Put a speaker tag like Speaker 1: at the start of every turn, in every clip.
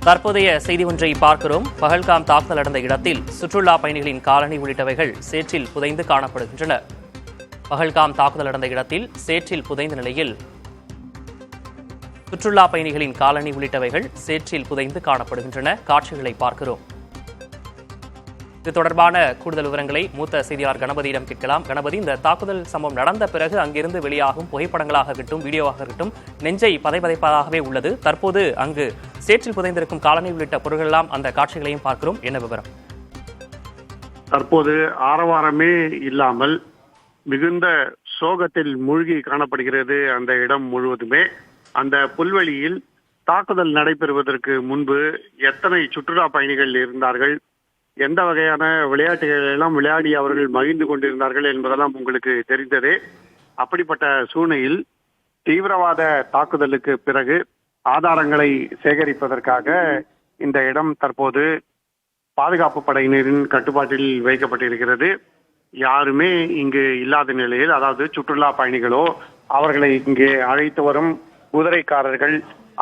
Speaker 1: தற்போதைய செய்தி ஒன்றை பார்க்கிறோம். பஹல்காம் தாக்குதல் நடந்த இடத்தில் சுற்றுலா பயணிகளின் காலணி உள்ளிட்டவைகள் சேற்றில் புதைந்து காணப்படுகின்றன. பஹல்காம் தாக்குதல் நடந்த இடத்தில் சேற்றில் புதைந்த நிலையில் சுற்றுலா பயணிகளின் காலணி உள்ளிட்டவைகள் சேற்றில் புதைந்து காணப்படுகின்றன. காட்சிகளை பார்க்கிறோம். இது தொடர்பான கூடுதல் விவரங்களை மூத்த செய்தியாளர் கணபதியிடம் கேட்கலாம். கணபதி, இந்த தாக்குதல் சம்பவம் நடந்த பிறகு அங்கிருந்து வெளியாகும் புகைப்படங்களாக இருக்கட்டும், வீடியோவாக இருக்கட்டும், நெஞ்சை பதைப்பதைப்பதாகவே உள்ளது. தற்போது அங்கு சேற்றில் புதைந்திருக்கும் காலனி உள்ளிட்ட பொருட்கள் எல்லாம் அந்த காட்சிகளையும் பார்க்கிறோம். என்ன விவரம்?
Speaker 2: தற்போது ஆரவாரமே இல்லாமல் மிகுந்த சோகத்தில் மூழ்கி காணப்படுகிறது அந்த இடம் முழுவதுமே. அந்த புல்வெளியில் தாக்குதல் நடைபெறுவதற்கு முன்பு எத்தனை சுற்றுலா பயணிகள் இருந்தார்கள், எந்த வகையான விளையாட்டுகள் எல்லாம் விளையாடி அவர்கள் மகிழ்ந்து கொண்டிருந்தார்கள் என்பதெல்லாம் உங்களுக்கு தெரிந்ததே. அப்படிப்பட்ட சூழ்நிலையில் தீவிரவாத தாக்குதலுக்கு பிறகு ஆதாரங்களை சேகரிப்பதற்காக இந்த இடம் தற்போது பாதுகாப்பு படையினரின் கட்டுப்பாட்டில் வைக்கப்பட்டிருக்கிறது. யாருமே இங்கு இல்லாத நிலையில், அதாவது சுற்றுலா பயணிகளோ அவர்களை இங்கே அழைத்து வரும் குதிரைக்காரர்கள்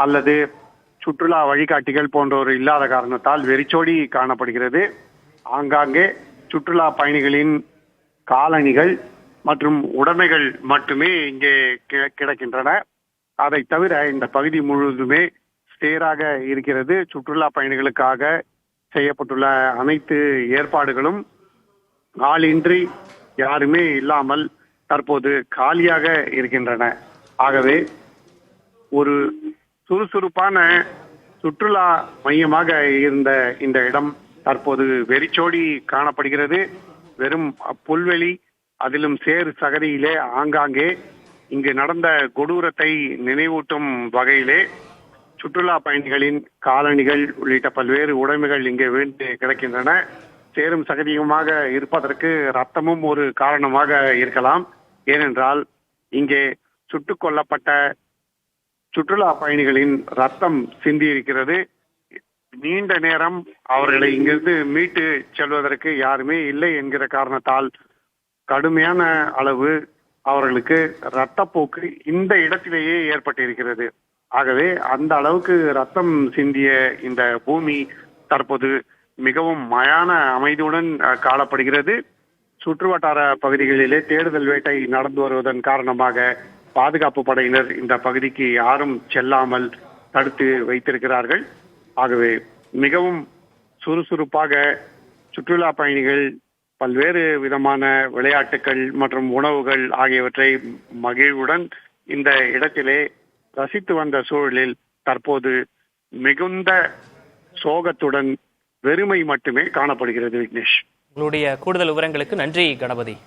Speaker 2: அல்லது சுற்றுலா வழிகாட்டிகள் போன்றோர் இல்லாத காரணத்தால் வெறிச்சோடி காணப்படுகிறது. ஆங்காங்கே சுற்றுலா பயணிகளின் காலணிகள் மற்றும் உடைமைகள் மட்டுமே இங்கே கிடக்கின்றன. அதை தவிர இந்த பகுதி முழுவதுமே சேராக இருக்கிறது. சுற்றுலா பயணிகளுக்காக செய்யப்பட்டுள்ள அனைத்து ஏற்பாடுகளும் ஆளின்றி யாருமே இல்லாமல் தற்போது காலியாக இருக்கின்றன. ஆகவே ஒரு சுறுசுறுப்பான சுற்றுலா மையமாக இருந்த இந்த இடம் தற்போது வெறிச்சோடி காணப்படுகிறது. வெறும் புல்வெளி, அதிலும் சேறு சகதியிலே ஆங்காங்கே இங்கு நடந்த கொடூரத்தை நினைவூட்டும் வகையிலே சுற்றுலா பயணிகளின் காலணிகள் உள்ளிட்ட பல்வேறு உடைமைகள் இங்கே வீழ்ந்து கிடக்கின்றன. சேரும் சகதியுமாக இருப்பதற்கு ரத்தமும் ஒரு காரணமாக இருக்கலாம். ஏனென்றால் இங்கே சுட்டுக் கொல்லப்பட்ட சுற்றுலா பயணிகளின் ரத்தம் சிந்தி இருக்கிறது. நீண்ட நேரம் அவர்களை இங்கிருந்து மீட்டு செல்வதற்கு யாருமே இல்லை என்கிற காரணத்தால் கடுமையான அளவு அவர்களுக்கு இரத்தப்போக்கு இந்த இடத்திலேயே ஏற்பட்டிருக்கிறது. ஆகவே அந்த அளவுக்கு ரத்தம் சிந்திய இந்த பூமி தற்போது மிகவும் மயான அமைதியுடன் காணப்படுகிறது. சுற்றுவட்டார பகுதிகளிலே தேடுதல் வேட்டை நடந்து வருவதன் காரணமாக பாதுகாப்பு படையினர் இந்த பகுதிக்கு யாரும் செல்லாமல் தடுத்து வைத்திருக்கிறார்கள். ஆகவே மிகவும் சுறுசுறுப்பாக சுற்றுலா பயணிகள் பல்வேறு விதமான விளையாட்டுகள் மற்றும் உணவுகள் ஆகியவற்றை மகிழ்வுடன் இந்த இடத்திலே ரசித்து வந்த சூழலில் தற்போது மிகுந்த சோகத்துடன் வெறுமை மட்டுமே காணப்படுகிறது. விக்னேஷ்,
Speaker 1: உங்களுடைய கூடுதல் விவரங்களுக்கு நன்றி கணபதி.